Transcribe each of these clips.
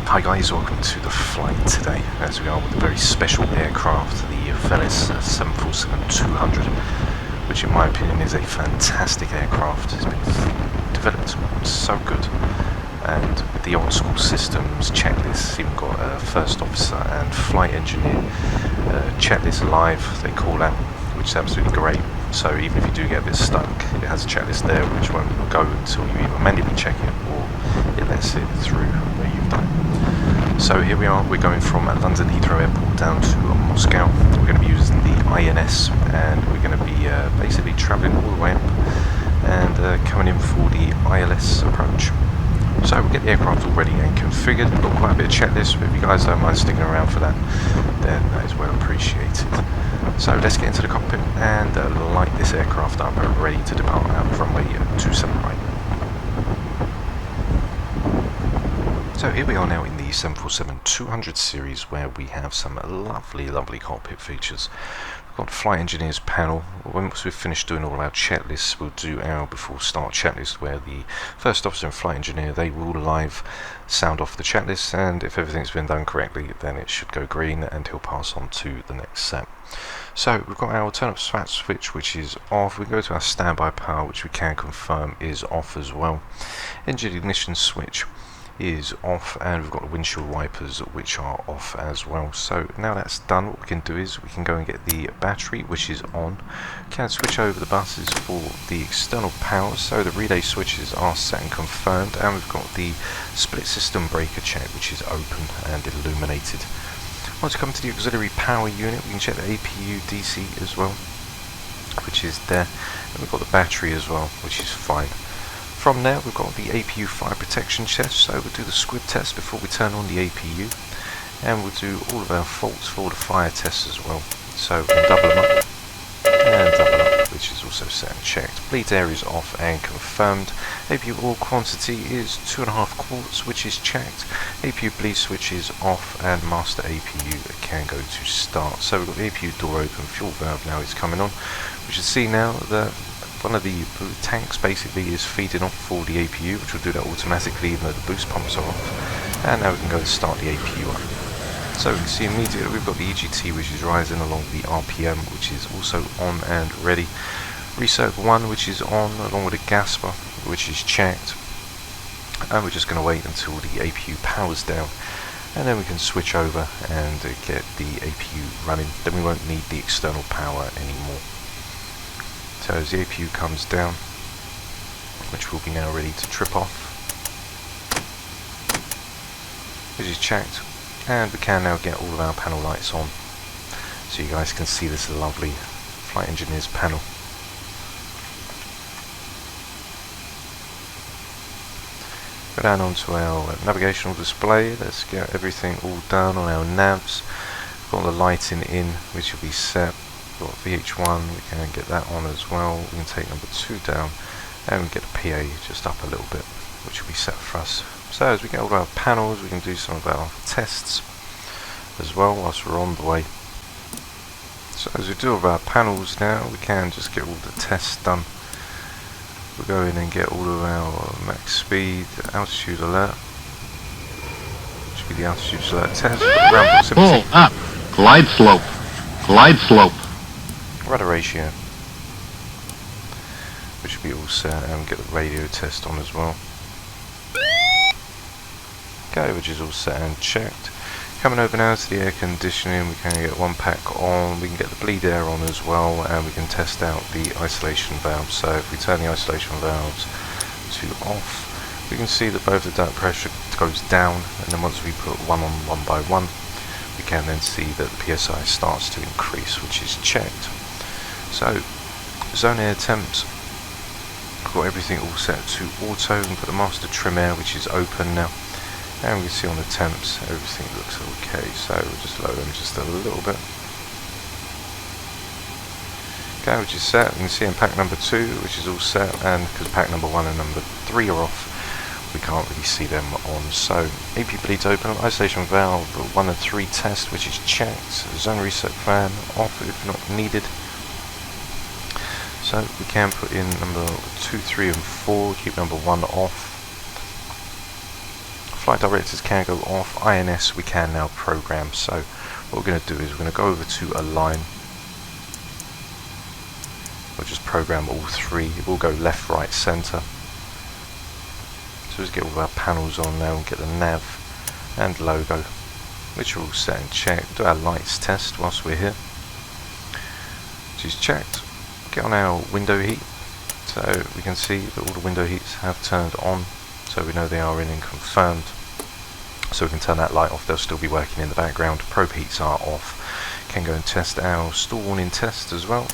Hi guys, welcome to the flight today, as we are with a very special aircraft, the Felis 747-200, which in my opinion is a fantastic aircraft. It's been developed so good, and with the old school systems, checklists, even got a first officer and flight engineer checklist live, they call that, which is absolutely great. So even if you do get a bit stuck, it has a checklist there which won't go until you either manually check it or it lets it through where you've done it. So here we are, we're going from London Heathrow Airport down to Moscow. We're going to be using the INS, and we're going to be basically travelling all the way up and coming in for the ILS approach. So we'll get the aircraft all ready and configured. We've got quite a bit of checklist, but if you guys don't mind sticking around for that, then that is well appreciated. So let's get into the cockpit and light this aircraft up, ready to depart out of runway 27 right. So here we are now in the 747-200 series, where we have some lovely cockpit features. We've got the flight engineers panel. Once we've finished doing all our checklists, we'll do our before start checklist, where the first officer and flight engineer, they will live sound off the checklist, and if everything's been done correctly, then it should go green and he'll pass on to the next set. So we've got our turn up SWAT switch, which is off. We go to our standby power, which we can confirm is off as well. Engine ignition switch is off, and we've got the windshield wipers which are off as well. So now that's done, what we can do is we can go and get the battery, which is on. We can switch over the buses for the external power, so the relay switches are set and confirmed, and we've got the split system breaker check, which is open and illuminated. Once we come to the auxiliary power unit, we can check the APU DC as well, which is there, and we've got the battery as well, which is fine. From there we've got the APU fire protection test, so we'll do the squib test before we turn on the APU, and we'll do all of our faults for all the fire tests as well. So we can double them up and double up, which is also set and checked. Bleed air is off and confirmed. APU oil quantity is 2.5 quarts, which is checked. APU bleed switch is off, and master APU can go to start. So we've got the APU door open, fuel valve now is coming on. We should see now that one of the tanks basically is feeding off for the APU, which will do that automatically even though the boost pumps are off. And now we can go and start the APU up. So we can see immediately we've got the EGT, which is rising along with the RPM, which is also on and ready. Recirc 1, which is on, along with the gasper, which is checked. And we're just going to wait until the APU powers down, and then we can switch over and get the APU running. Then we won't need the external power anymore. So as the APU comes down, which will be now ready to trip off, which is checked, and we can now get all of our panel lights on, so you guys can see this lovely flight engineers panel. Go down onto our navigational display. Let's get everything all done on our navs. We've got the lighting in, which will be set. We've got VH1, we can get that on as well. We can take number 2 down, and we get the PA just up a little bit, which will be set for us. So as we get all of our panels, we can do some of our tests as well whilst we're on the way. So as we do all of our panels now, we can just get all the tests done. We'll go in and get all of our max speed, altitude alert, which will be the altitude alert test. Ground proximity. Pull up, glide slope, glide slope. Rudder ratio, which will be all set, and get the radio test on as well. Okay, which is all set and checked. Coming over now to the air conditioning, we can get one pack on, we can get the bleed air on as well, and we can test out the isolation valves. So if we turn the isolation valves to off, we can see that both the duct pressure goes down, and then once we put one on one by one, we can then see that the PSI starts to increase, which is checked. So zone air temps, got everything all set to auto, and put the master trim air, which is open now. And we can see on the temps everything looks okay, so we'll just lower them just a little bit. Okay, which is set. You can see in pack number 2, which is all set, and because pack number 1 and number 3 are off, we can't really see them on. So AP bleeds open, isolation valve 1 and 3 test, which is checked. Zone reset fan off if not needed. So we can put in number 2, 3 and 4, keep number 1 off. flight directors can go off. INS we can now program. So what we're going to do is we're going to go over to align. We'll just program all three. We'll go left, right, center. So let's get all of our panels on now and get the nav and logo, which are all set and checked. Do our lights test whilst we're here, which is checked. Get on our window heat, so we can see that all the window heats have turned on, so we know they are in and confirmed. So we can turn that light off, they'll still be working in the background. Probe heats are off. Can go and test our stall warning test as well.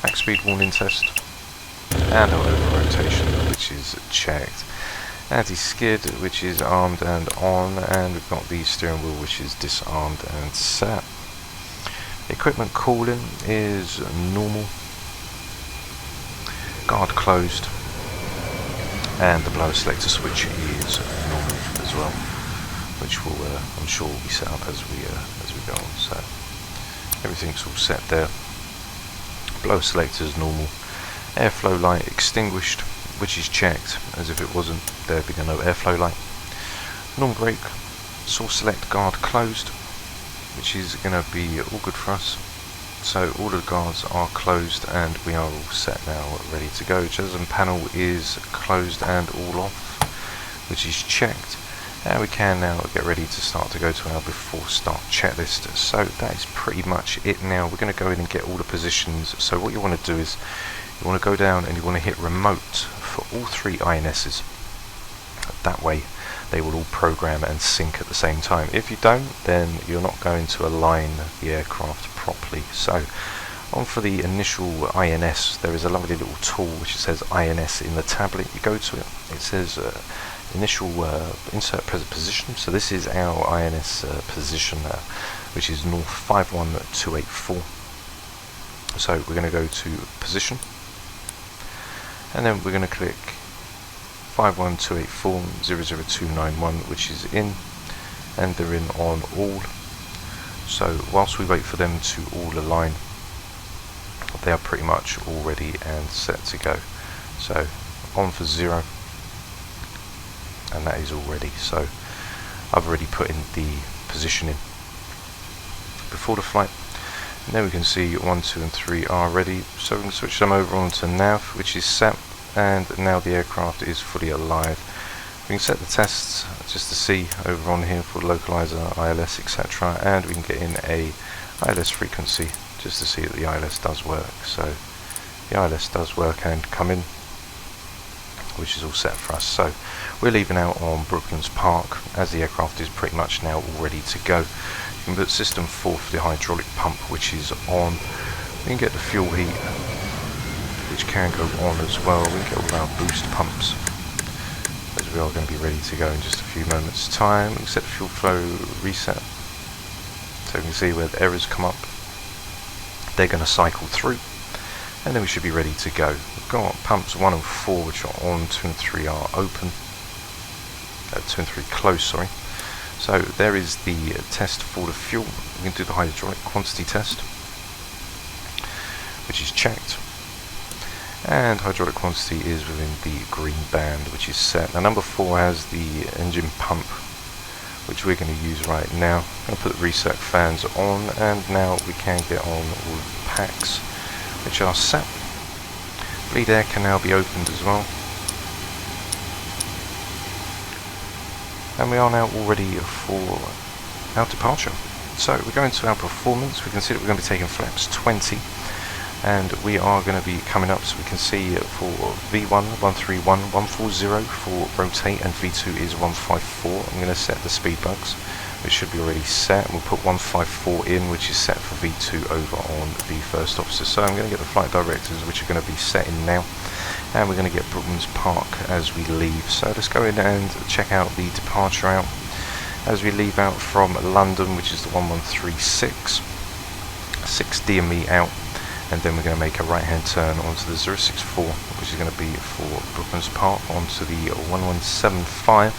Max speed warning test. And our over rotation, which is checked. Anti-skid, which is armed and on, and we've got the steering wheel, which is disarmed and set. Equipment cooling is normal. Guard closed, and the blower selector switch is normal as well, which will, I'm sure, will be set up as we go on. So everything's all set there. Blower selector is normal. Airflow light extinguished, which is checked, as if it wasn't, there'd be no airflow light. Normal brake, source select guard closed, which is going to be all good for us. So all of the guards are closed and we are all set now, ready to go. JASM panel is closed and all off, which is checked. And we can now get ready to start to go to our before start checklist. So that is pretty much it now. We're going to go in and get all the positions. So what you want to do is, you want to go down and you want to hit remote for all three INSs. That way they will all program and sync at the same time. If you don't, then you're not going to align the aircraft properly. So on for the initial INS, there is a lovely little tool which says INS in the tablet. You go to it, it says initial insert present position. So this is our INS position, which is north 51284. So we're going to go to position, and then we're going to click 51284 00291, which is in, and they're in on all. So whilst we wait for them to all align, they are pretty much all ready and set to go. So on for 0, and that is all ready. So I've already put in the position in before the flight. And then we can see 1, 2 and 3 are ready, so we can switch them over onto nav, which is set, and now the aircraft is fully alive. We can set the tests just to see over on here for localizer, ILS, etc., and we can get in a ILS frequency just to see that the ILS does work. So the ILS does work and come in, which is all set for us. So we're leaving out on Brooklands Park, as the aircraft is pretty much now all ready to go. You can put system 4 for the hydraulic pump, which is on. We can get the fuel heat, which can go on as well. We can get all our boost pumps, as we are going to be ready to go in just a few moments time. We can set the fuel flow reset, so we can see where the errors come up. They're going to cycle through, and then we should be ready to go. We've got pumps 1 and 4 which are on, 2 and 3 are open, 2 and 3 closed, sorry. So there is the test for the fuel. We can do the hydraulic quantity test, which is checked, and hydraulic quantity is within the green band, which is set. Now number 4 has the engine pump, which we're going to use right now. I'm going to put the recirc fans on, and now we can get on all the packs, which are set. Bleed air can now be opened as well. And we are now all ready for our departure. So we're going to our performance. We can see that we're going to be taking flaps 20, and we are going to be coming up, so we can see for V1 131 140 for rotate, and V2 is 154. I'm going to set the speed bugs, which should be already set. We'll put 154 in, which is set for V2 over on the first officer. So I'm going to get the flight directors, which are going to be set in now, and we're going to get Brooklands Park as we leave. So let's go in and check out the departure out as we leave out from London, which is the 1136, 6 DME out, and then we're going to make a right hand turn onto the 064, which is going to be for Brooklands Park, onto the 1175.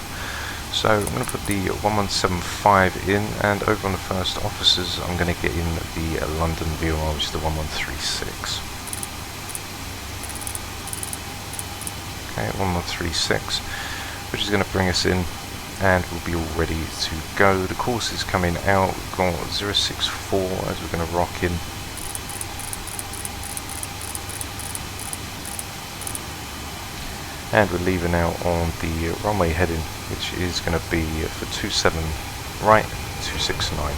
So I'm going to put the 1175 in, and over on the first officers I'm going to get in the London VOR, which is the 1136. Okay, 1136. which is going to bring us in, and we'll be all ready to go. The course is coming out. We've got 064 as we're going to rock in. And we're leaving out on the runway heading, which is going to be for 27 right, 269.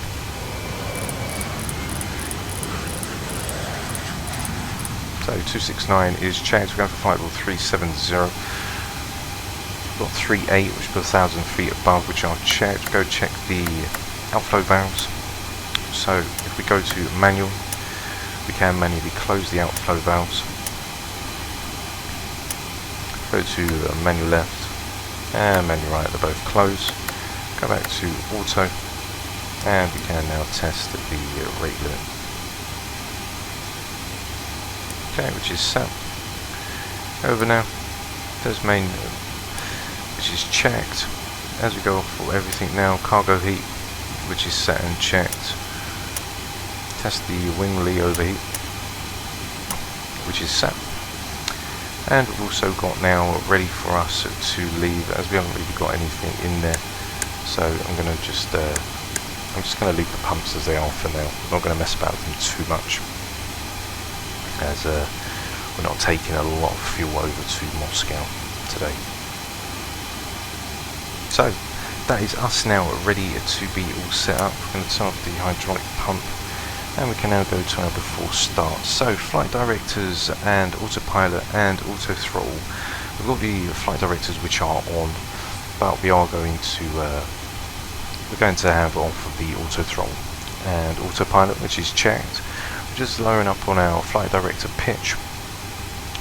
So 269 is checked. We're going for flight level 370. We've got 38, which is 1,000 feet above, which are checked. Go check the outflow valves. So if we go to manual, we can manually close the outflow valves. Go to manual left and manual right, they're both closed. Go back to auto, and we can now test the rate limit. Okay, which is set. Over now, there's main, which is checked. As we go off for everything now, cargo heat, which is set and checked. Test the wing lee overheat, which is set. And we've also got now ready for us to leave, as we haven't really got anything in there. So I'm going to just, I'm just going to leave the pumps as they are for now. I'm not going to mess about with them too much, as we're not taking a lot of fuel over to Moscow today. So that is us now ready to be all set up. We're going to turn off the hydraulic pump, and we can now go to our before start. So flight directors and autopilot and auto throttle. We've got the flight directors which are on, but we are going to have off the auto throttle and autopilot, which is checked. We're just lowering up on our flight director pitch,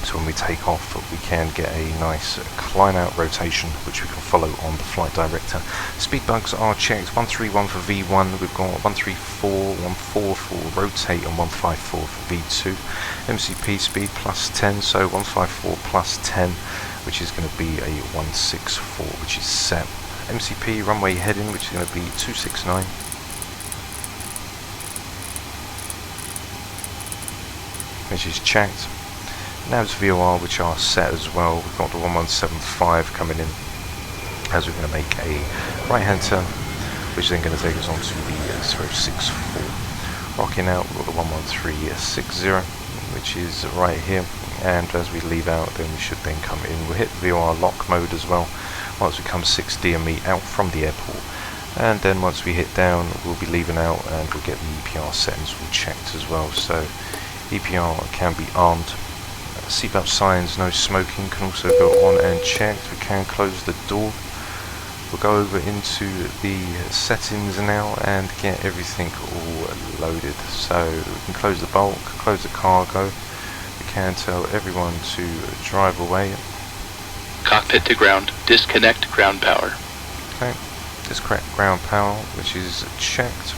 so when we take off we can get a nice climb out rotation which we can follow on the flight director. Speed bugs are checked. 131 for V1, we've got 134, 144 for rotate, and 154 for V2. MCP speed plus 10, so 154 plus 10, which is going to be a 164, which is set. MCP runway heading, which is going to be 269. Which is checked. Navs VOR, which are set as well. We've got the 1175 coming in, as we're going to make a right hand turn, which is then going to take us on to the 064. Rocking out, we've got the 11360, which is right here, and as we leave out then we should then come in. We'll hit VOR lock mode as well once we come 6 DME out from the airport, and then once we hit down we'll be leaving out, and we'll get the EPR settings all checked as well. So EPR can be armed. Seatbelt signs, no smoking, can also go on and checked. We can close the door. We'll go over into the settings now and get everything all loaded. So we can close the bulk, close the cargo. We can tell everyone to drive away. Cockpit to ground. Disconnect ground power. Okay, disconnect ground power, which is checked.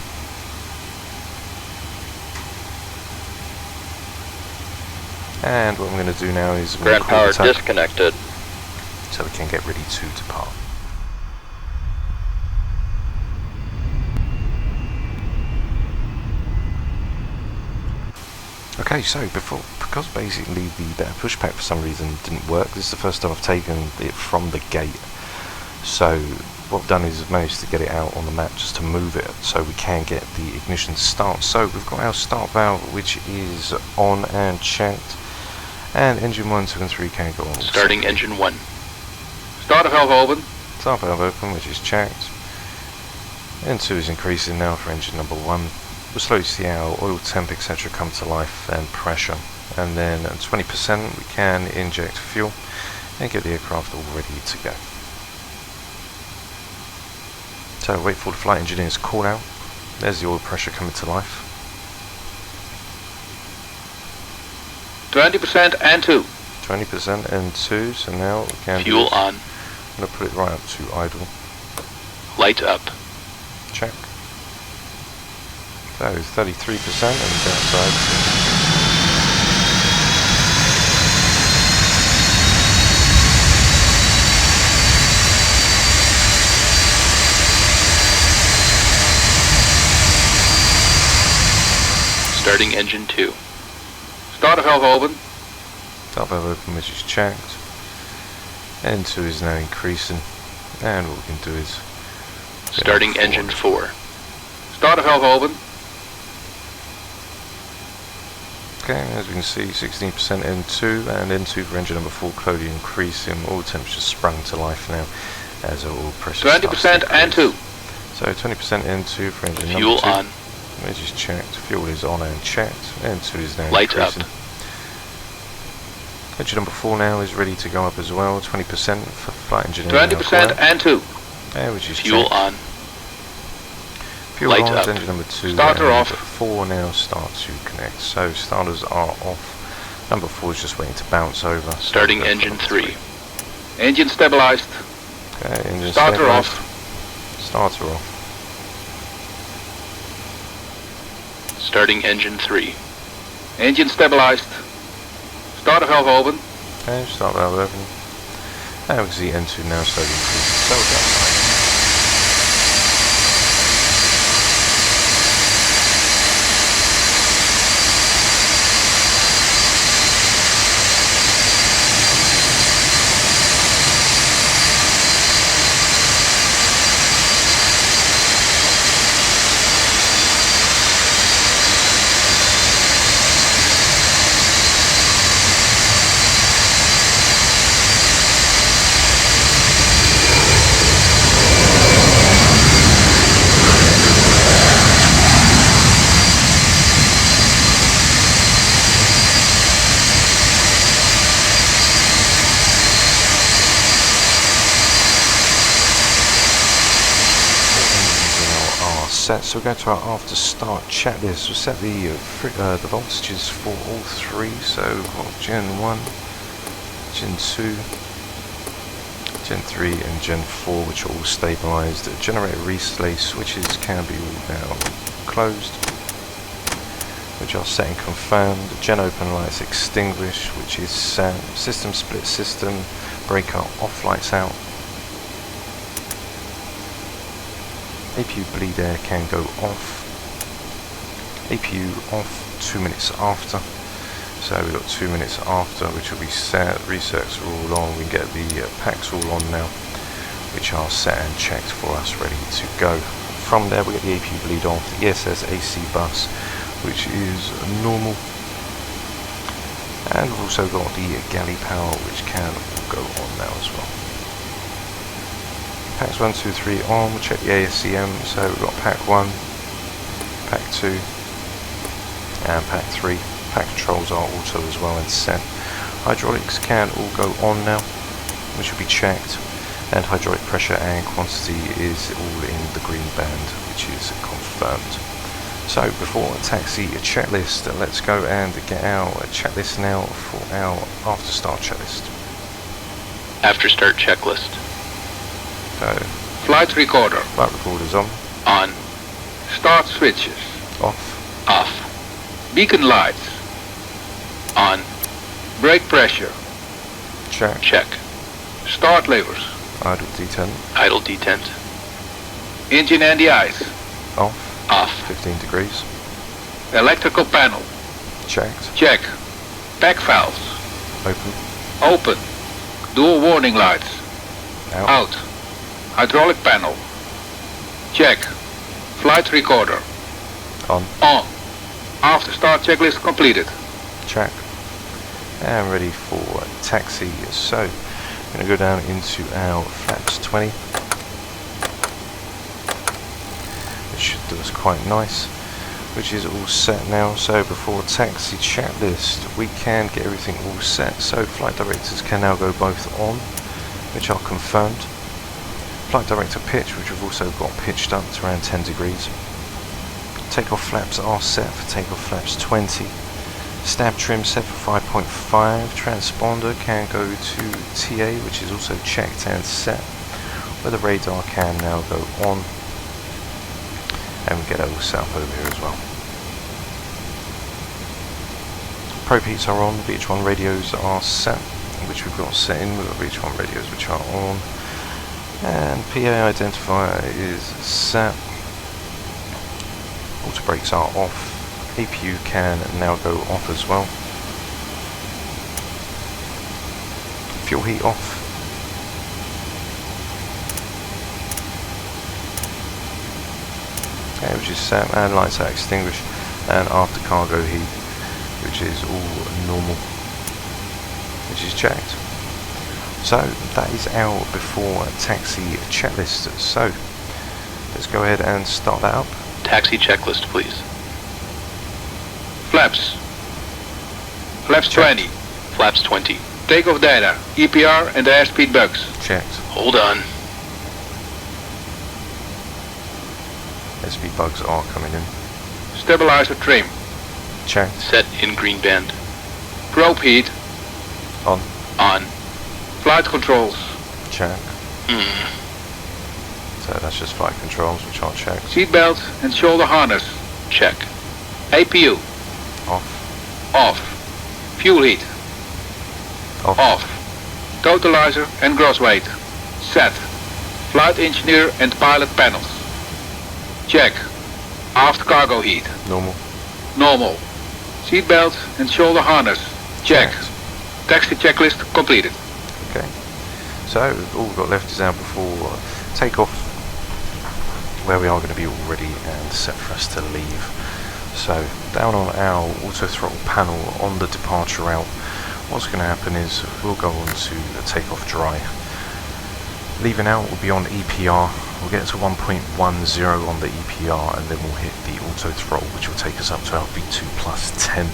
And what I'm going to do now is ground power disconnected, so we can get ready to depart. Okay, so because basically the better pushback for some reason didn't work, this is the first time I've taken it from the gate. So what I've done is I've managed to get it out on the map just to move it so we can get the ignition to start. So we've got our start valve, which is on and checked. And engine 1, 2 and 3 can go on. Starting engine 1. Start valve open. Start valve open, which is checked. And 2 is increasing now for engine number 1. We'll slowly see our oil temp etc. come to life and pressure. And then at 20% we can inject fuel and get the aircraft all ready to go. So wait for the flight engineer's call out. There's the oil pressure coming to life. 20% and 2. 20% and 2, so now we can fuel on. I'm going to put it right up to idle. Light up. Check. So 33% and downside. Starting engine 2. Start valve open. Start valve open, which is checked. N2 is now increasing. And what we can do is Starting engine 4. Starter valve open. Okay, as we can see, 16% N2 and N2 for engine number 4 slowly increasing. All temperatures sprung to life now as all pressure 20% N2. So 20% N2 for engine Fuel number 2. on. As is checked, fuel is on and checked. N2 is now Lights up. increasing. Engine number 4 now is ready to go up as well. 20% for flight engineering. 20% N2. Which is Fuel checked. on. Fuel Lights on, up. engine number 2 Starter and off. 4 now start to connect. So starters are off. Number 4 is just waiting to bounce over. So Starting we'll go engine for 3. Engine stabilized. Okay, engine Starter stabilized. off. Starter off. Starting engine 3. Engine stabilized. Starter valve open. Okay, start valve open. And we can see N2 now slowly increasing. So we'll go outside. So we'll go to our after start checklist. We'll set the voltages for all three. So Gen 1, Gen 2, Gen 3 and Gen 4, which are all stabilized. Generator relay switches can be all now closed, which are set and confirmed. Gen open lights extinguished, which is set. System split system, breaker off, lights out. APU bleed air can go off. APU off 2 minutes after. So we've got 2 minutes after, which will be set. Resets are all on. We can get the packs all on now, which are set and checked for us, ready to go. From there we get the APU bleed off, the ESS AC bus, which is normal. And we've also got the galley power, which can go on now as well. Packs 1, 2, 3 on. We'll check the ASCM. So we've got pack 1, pack 2, and pack 3. Pack controls are auto as well and set. Hydraulics can all go on now, which will be checked. And hydraulic pressure and quantity is all in the green band, which is confirmed. So before taxi checklist, let's go and get our checklist now for our after start checklist. After start checklist. So Flight recorder. flight recorder's on, On. Start switches. off, Off. Beacon lights. On. Brake pressure. check, Check. Start levers. idle detent, Idle detent. Engine and the ice. off, Off. 15 degrees, Electrical panel. checked, Check. Pack valves. open, Open. Dual warning lights. out, Out. Hydraulic panel. Check. Flight recorder. on, On. After start checklist completed. check, and ready for taxi. So I'm going to go down into our flaps 20, which should do us quite nice, which is all set now. So before taxi checklist, we can get everything all set. So flight directors can now go both on, which are confirmed. Flight director pitch, which we've also got pitched up to around 10 degrees. Takeoff flaps are set for takeoff flaps 20. Stab trim set for 5.5. Transponder can go to TA, which is also checked and set. Where the radar can now go on. And we get it all set up over here as well. Probe heats are on, VH1 radios are set, which we've got set in. We've got VH1 radios which are on. And PA identifier is set. Auto brakes are off. APU can now go off as well. Fuel heat off. Okay, which is set, and lights are extinguished, and after cargo heat, which is all normal, which is checked. So that is our before taxi checklist. So let's go ahead and start that up. Taxi checklist, please. Flaps. Flaps Check. 20. Flaps 20. Takeoff data, EPR and airspeed bugs. Checked. Hold on. SP bugs are coming in. Stabilizer trim. Checked. Set in green band. Probe heat. On. On. Flight controls. Check. So that's just flight controls, which are checked. Seatbelt and shoulder harness. Check. APU. Off. Off. Fuel heat. Off. Off. Totalizer and gross weight. Set. Flight engineer and pilot panels. Check. Aft cargo heat. Normal. Normal. Seatbelt and shoulder harness. Check. Checked. Taxi checklist completed. Okay. So all we've got left is our before takeoff, where we are going to be all ready and set for us to leave. So down on our auto throttle panel on the departure route, what's going to happen is we'll go on to the takeoff dry. Leaving out will be on EPR. We'll get to 1.10 on the EPR, and then we'll hit the auto throttle, which will take us up to our V2 plus 10.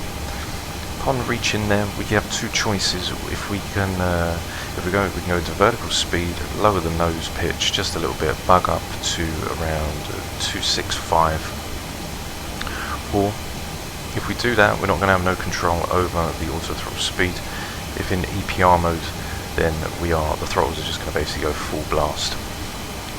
Upon reaching there, we have two choices. If we can go into vertical speed, lower the nose pitch just a little bit, bug up to around 265. Or if we do that, we're not going to have no control over the auto throttle speed. If in EPR mode, then the throttles are just going to basically go full blast.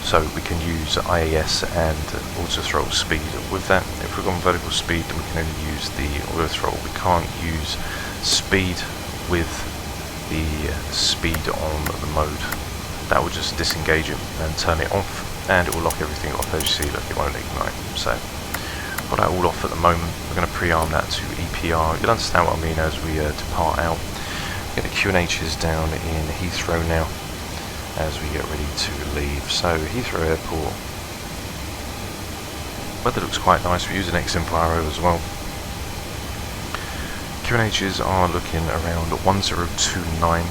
So we can use IAS and auto throttle speed. With that, if we've got vertical speed, then we can only use the auto throttle. We can't use speed with the speed on the mode. That will just disengage it and turn it off, and it will lock everything off. As you see, look, it won't ignite. So got that all off at the moment. We're going to pre-arm that to EPR. You'll understand what I mean as we depart out. Get the Q&H's down in Heathrow now, as we get ready to leave. So Heathrow Airport, weather looks quite nice. We're using X-Enviro as well. Q&H's are looking around 1029.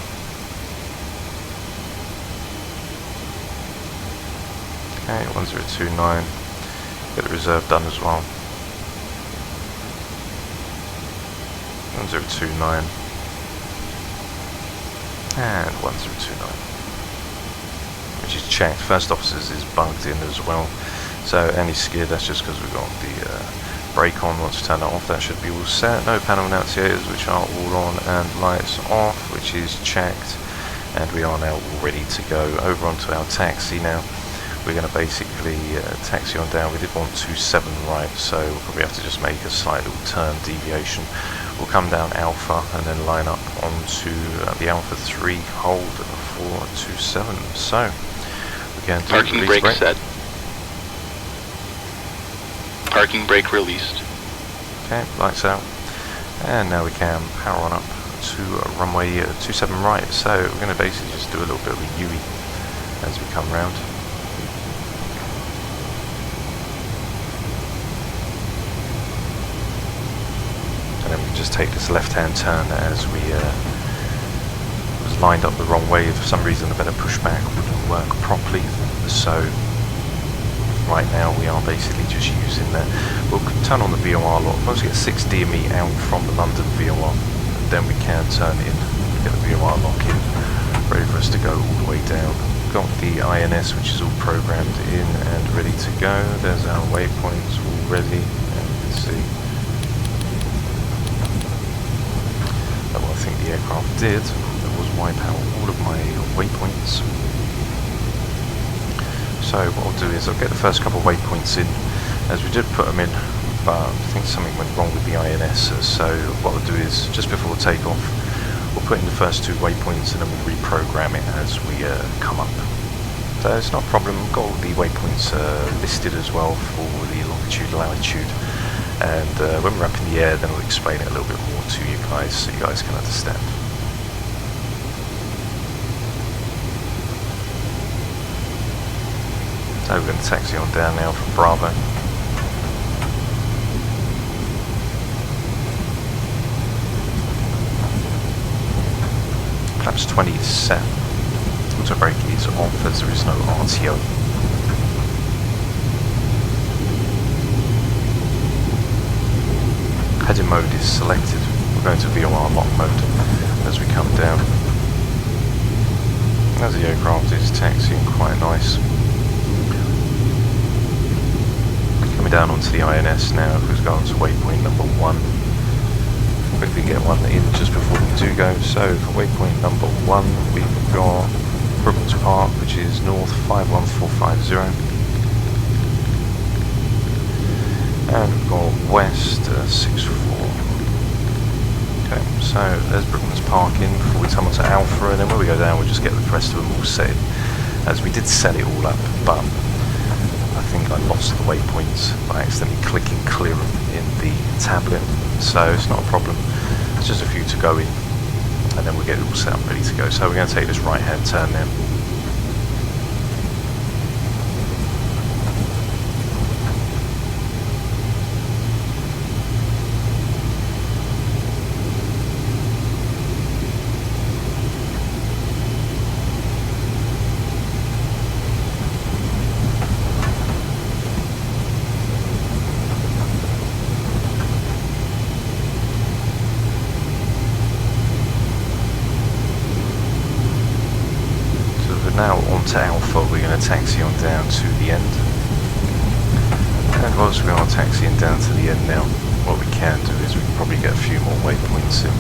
Okay, 1029. Get the reserve done as well. 1029 and 1029. Which is checked. First officers is bugged in as well. So any skid, that's just because we've got the brake on. Once we turn that off, that should be all set. No panel annunciators, which are all on, and lights off, which is checked. And we are now all ready to go over onto our taxi now. We're going to basically taxi on down. We did want 27 right, so we'll probably have to just make a slight little turn deviation. We'll come down Alpha and then line up onto the Alpha 3, hold 427. So we can do Parking brake set. Parking brake released. Okay, lights out. And now we can power on up to runway 27 right. So we're going to basically just do a little bit of a UE as we come round. And then we can just take this left-hand turn as we was lined up the wrong way. For some reason the better pushback wouldn't work properly. So right now we are basically just using we'll turn on the VOR lock. Once we get 6 DME out from the London VOR, then we can turn in, get the VOR lock in, ready for us to go all the way down. Got the INS, which is all programmed in and ready to go. There's our waypoints all ready, and you can see that what I think the aircraft did was wipe out all of my waypoints. So what I'll do is I'll get the first couple of waypoints in, as we did put them in, but I think something went wrong with the INS. So what I'll do is, just before takeoff, we'll put in the first 2 waypoints and then we'll reprogram it as we come up. So it's not a problem. We've got all the waypoints listed as well for the longitude, latitude, and when we're up in the air, then I'll explain it a little bit more to you guys so you guys can understand. So we're going to taxi on down now from Bravo. flaps 20 is set. Auto brake is off as there is no RTO. Heading mode is selected. We're going to VOR lock mode as we come down. As the aircraft is taxiing, quite nice. Coming down onto the INS now, we've gone to waypoint number 1. Quickly get one in just before we do go. So for waypoint number 1, we've got Brooklands Park, which is north 51450. And we've got west 64. Okay, so there's Brooklands Park in before we come onto Alpha, and then when we go down we'll just get the rest of them all set, as we did set it all up, but I think I lost the waypoints by accidentally clicking clear in the tablet, so it's not a problem. It's just a few to go in, and then we'll get it all set up ready to go. So we're going to take this right hand turn now. Now onto Alpha, we're going to taxi on down to the end. And whilst we are taxiing down to the end now, what we can do is we can probably get a few more waypoints in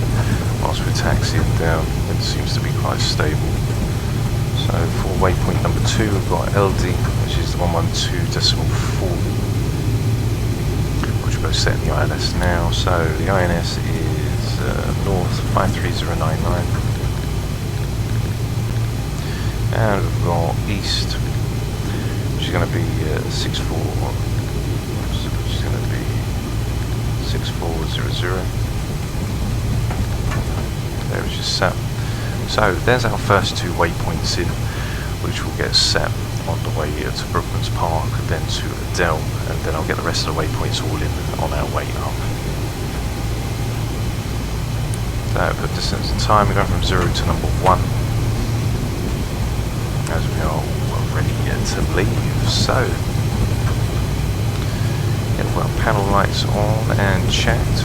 whilst we're taxiing down. It seems to be quite stable. So for waypoint number 2, we've got LD, which is the 112.4, which we'll set in the INS now. So the INS is north 53099. And we've got east, which is going to be 64, which is going to be 6400. There, which is set. So there's our first 2 waypoints in, which will get set on the way to Brooklands Park, then to Adele, and then I'll get the rest of the waypoints all in on our way up. So for distance and time, we're going from 0 to number 1. As we are ready to leave. So yeah, we've got panel lights on and checked.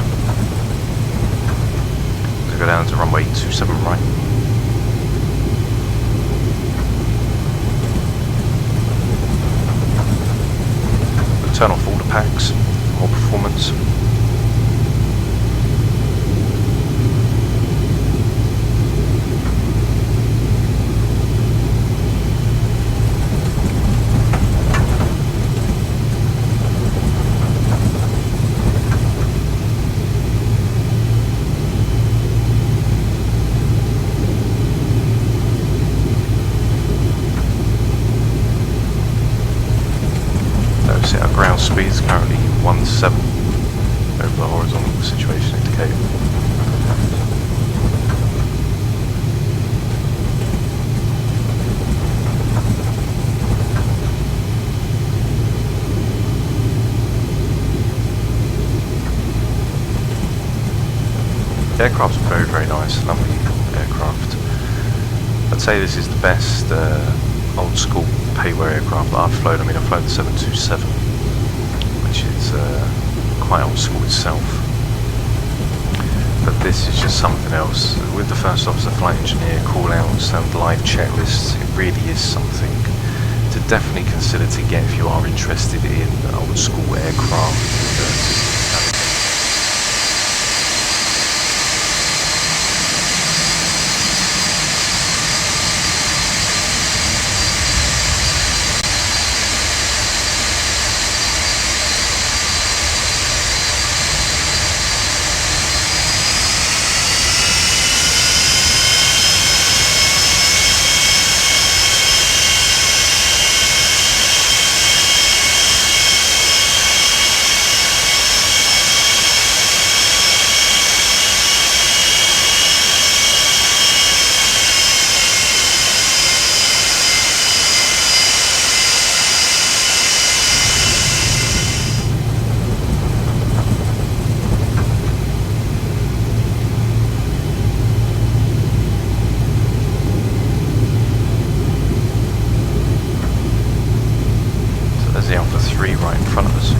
We'll go down to runway 27 right. We'll turn off all the packs, more performance. Our ground speed is currently 17 over the horizontal situation indicator. The aircraft's very, very nice, lovely aircraft. I'd say this is the best old school payware aircraft that I've flown. I mean, I've flown the 727, which is quite old school itself. But this is just something else. With the first officer flight engineer call-outs and live checklists, it really is something to definitely consider to get if you are interested in old school aircraft. Alpha 3 right in front of us,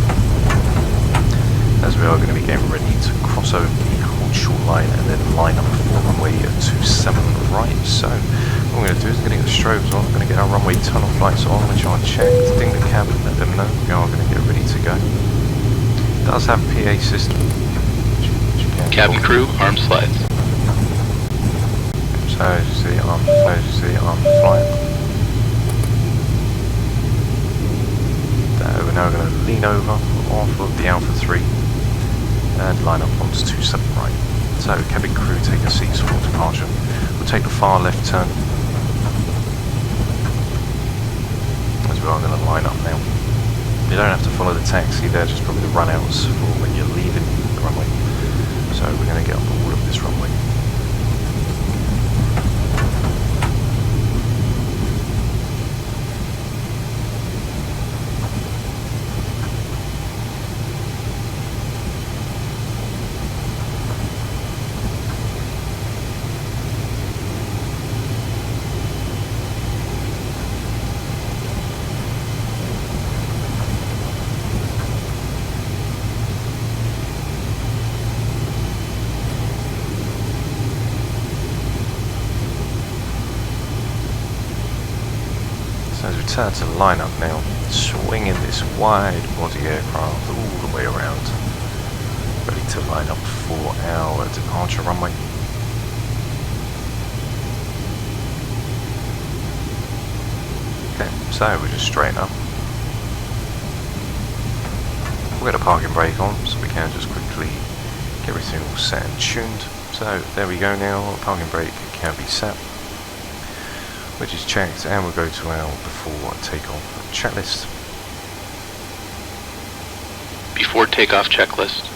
as we are going to be getting ready to cross over the hold short line and then line up for runway 27 right. So what I'm going to do is I'm going to get the strobes on, I'm going to get our runway tunnel lights on, which I'll check, ding the cabin, let them know we are going to get ready to go. It does have PA system. Cabin crew, arm slides. So as you see, I'm flying. We're now going to lean over off of the Alpha 3 and line up onto 27 right. So cabin crew, take your seats for departure. We'll take the far left turn as we are going to line up now. You don't have to follow the taxi, they're just probably the runouts for when you're leaving the runway. So we're going to get on board of this runway. As we turn to line up now, swinging this wide body aircraft all the way around, ready to line up for our departure runway. Okay, so we're just straight up. We'll get a parking brake on so we can just quickly get everything all set and tuned. So there we go now, parking brake can be set, which is checked, and we'll go to our before takeoff checklist. Before takeoff checklist.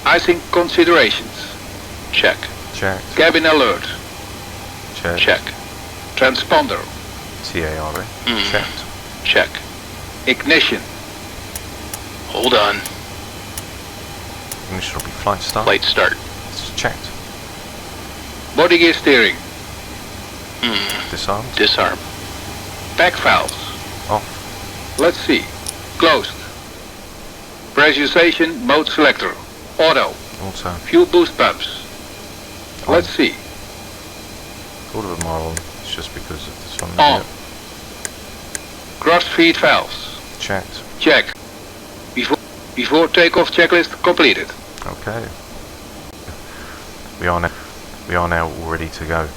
Icing considerations. Check. Checked. Cabin alert. Checked. Check. Transponder. TARA. Checked. Check. Ignition. Hold on. Ignition will be flight start. Flight start. It's checked. Body gear steering. Disarmed. Disarm. Pack valves. Off. Let's see. Closed. Pressurization mode selector. Auto. Auto. Fuel boost pumps. Let's see. All of them are on. It's just because of this one. On. Cross feed valves. Checked. Check. Before takeoff checklist completed. Okay. We are now all ready to go.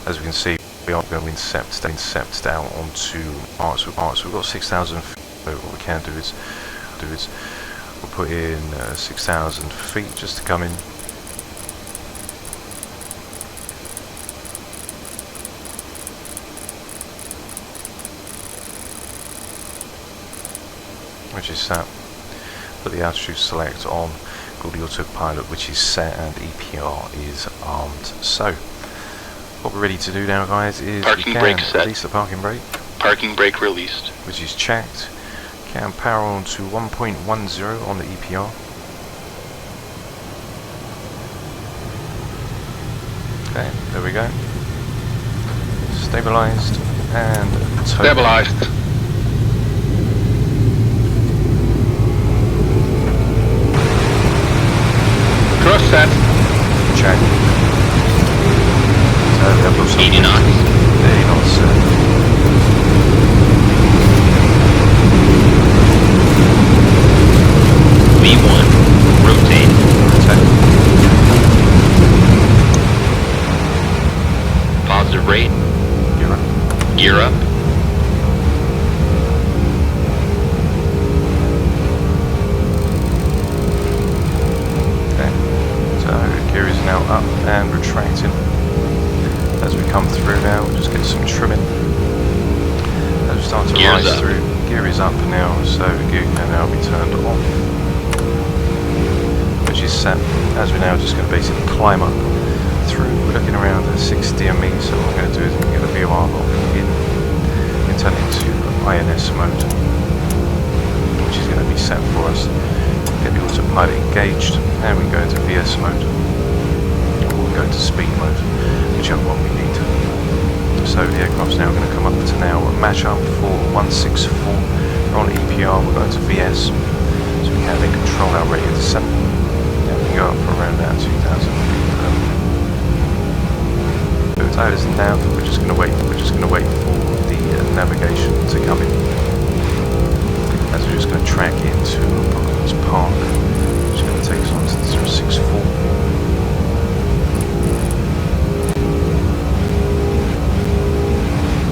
As we can see, we are going to incept down onto arts. We've got 6,000 feet. So what we can do is we'll put in 6,000 feet just to come in. Which is set. Put the altitude select on. Call the autopilot, which is set, and EPR is armed. So what we're ready to do now, guys, is Parking we brake can set. release the parking brake, Parking brake released. which is checked. Can power on to 1.10 on the EPR. Okay, there we go. Stabilized and towed. Stabilized. Cross set. Check. Level 80 knots. 80 knots set. V1. Rotate. Rotate. Positive rate. Gear up. Gear up. Okay. So gear is now up and retracting. As we come through now, we'll just get some trimming. As we start to Gear's rise up. through, gear is up now, so gear can now be turned off, which is set. As we're now just going to basically climb up through, we're looking around at 60 ME, so what we're going to do is we're going to get the VOR lock in and turn it into INS mode, which is going to be set for us. Get the autopilot engaged, and we go into VS mode, or we go into speed mode, whichever one we need. So the aircraft's now going to come up to now a match up for 164. We're on EPR, we're going to VS, so we can then control our rate of descent. Yeah, we can go up for around about 2,000 feet. So that is nav. We're just going to wait. We're just going to wait for the navigation to come in. As we're just going to track into Buckland's Park, which is going to take us on to the 064.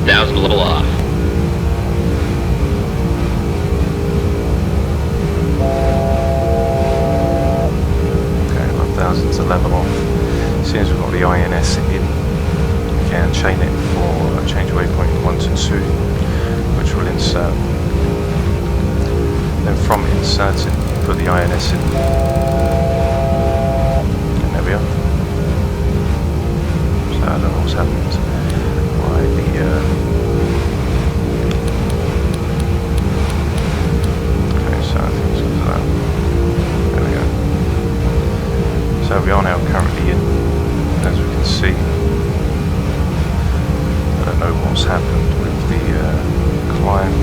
Now's a little off. Okay, 1,000 to level off. As soon as we've got the INS in, we can chain it for change waypoint 1 to 2, which will insert. Then from inserting, put the INS in. And there we are. So I don't know what's happened. Why the okay, so I think it's because of that. There we go. So we are now currently in, as we can see. I don't know what's happened with the climb.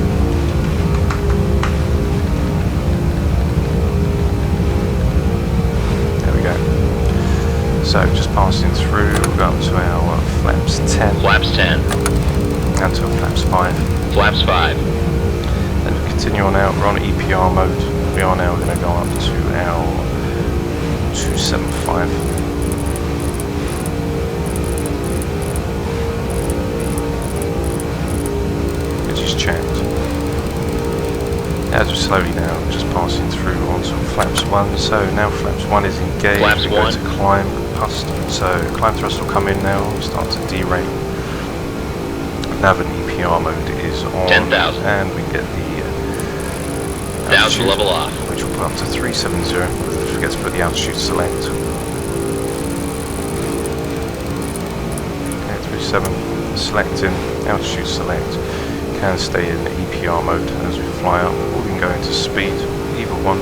There we go. So just passing through, we'll go up to our flaps 10. Flaps 10. And to flaps 5. Flaps 5. Then we continue on out, we're on EPR mode. We are now going to go up to our 275. Which is checked. As we slowly now just passing through onto flaps 1. So now flaps 1 is engaged. Flaps we go 1. to climb thrust. So climb thrust will come in now, we'll start to derate. Nav and EPR mode is on. 10,000. And we get the Now's level off. which will put up to 370. Don't forget to put the altitude select. Okay, 37. Selecting altitude select. Can stay in the EPR mode as we fly up, or we can go into speed, either one.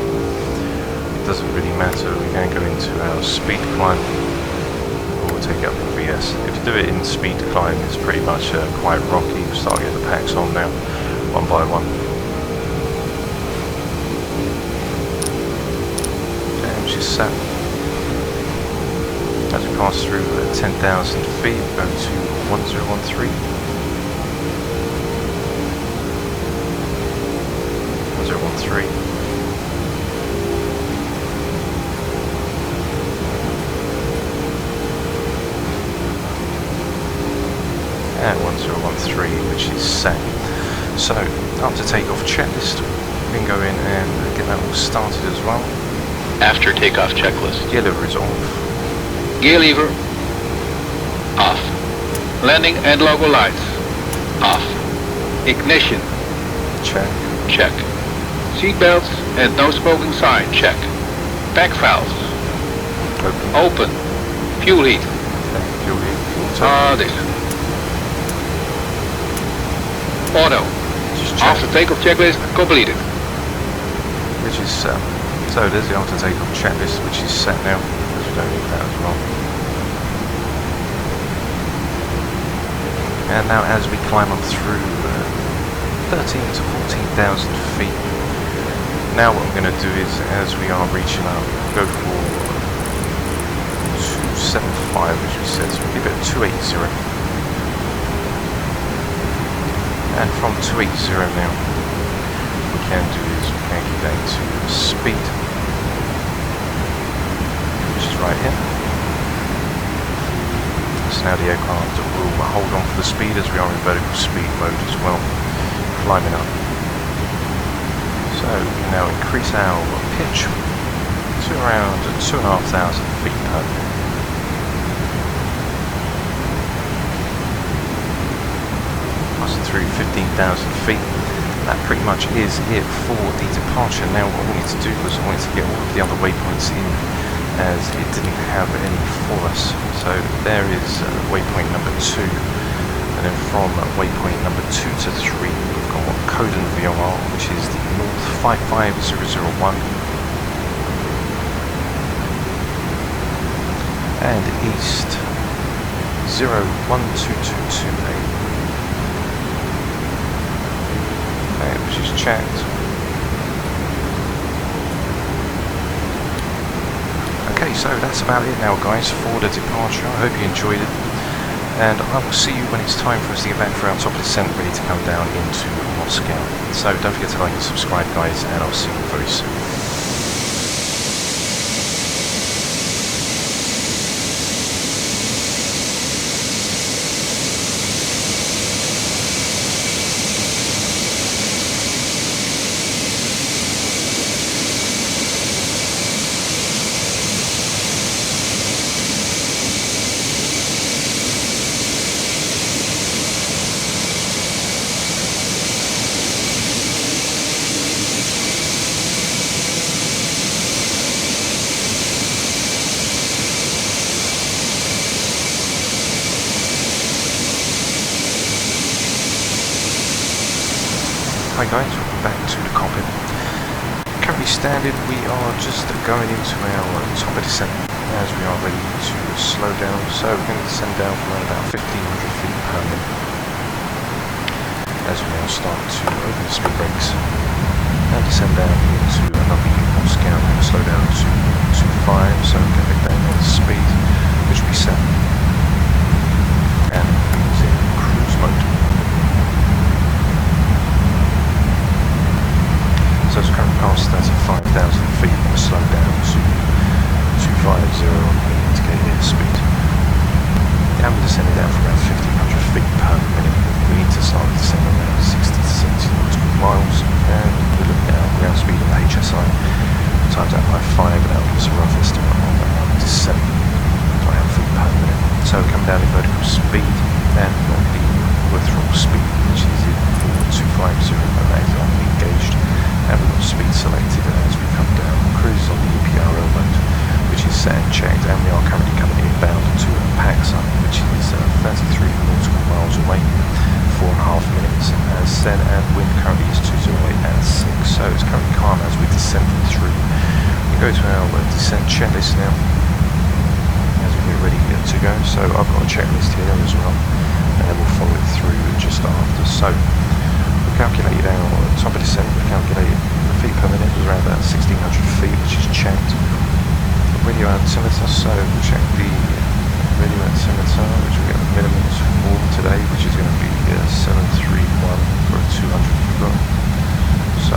It doesn't really matter. We can go into our speed climb, or we'll take it up in VS. If you do it in speed climb, it's pretty much quite rocky. We'll start getting the packs on now, one by one. Okay, which is set. As we pass through 10,000 feet, go to 1013. 013. And 1013, which is set. So, after takeoff checklist, we can go in and get that all started as well. After takeoff checklist. Gear lever is off. Gear lever off. Landing and logo lights off. Ignition Check. check. Seat belts and no smoking sign check. Pack valves Open. open. Fuel heat. Okay, fuel heat. Fuel tank. This. Auto. Just check. After takeoff checklist completed. Which is set. So there's the after takeoff checklist, which is set now, because we don't need that as well. And now as we climb up through 13 to 14,000 feet, now what I'm going to do is, as we are reaching up, go for 275, which we said, so we'll give it 280. And from 280 now, what we can do is we can keep going to speed, which is right here. So now the aircraft will hold on for the speed as we are in vertical speed mode as well, climbing up. So we can now increase our pitch to around 2,500 feet per minute. Passing through 15,000 feet. That pretty much is it for the departure. Now what I wanted to do was I wanted to get all of the other waypoints in, as it didn't have any for us. So there is waypoint number 2, and then from waypoint number 2 to 3 we've got Coden VOR, which is the North 55001, and East 012228. checked. Okay, so that's about it now guys for the departure. I hope you enjoyed it, and I will see you when it's time for us to get back for our top of descent, ready to come down into Moscow. So don't forget to like and subscribe guys, and I'll see you very soon. Hi guys, welcome back to the cockpit. Currently standing, we are just going into our top of descent as we are ready to slow down. So we're going to descend down from around about 1500 feet per minute as we now start to open the speed brakes and descend down into another Moscow. We're going to slow down to 25, so we're going to get down at the speed which we set, and it's in cruise mode. So it's currently past 35,000 feet, we're going to slow down to 250 on the indicated airspeed. And we're descending down from around 1500 feet per minute. We need to start descending around 60 to 70 nautical miles, and we're looking at our ground speed on the HSI times that by 5, and that will give us a rough estimate of around 7 feet per minute. So we're coming down in vertical speed and on the throttle speed, which is in 4250, and that is on the engaged. And we've got speed selected as we come down. Cruise on the EPRO mode, which is set and checked, and we are currently coming inbound to Paxa, which is 33 nautical miles away, 4.5 minutes as said, and wind currently is 208 at 6, so it's currently calm as we're descending through. We go to our descent checklist now as we get ready to go. So I've got a checklist here as well, and then we'll follow it through just after. So calculated our top of descent, we calculated the feet per minute was around about 1600 feet, which is checked. Radio altimeter, so we'll check the radio altimeter, which we get the minimums for today, which is going to be 731 for a 200 foot. So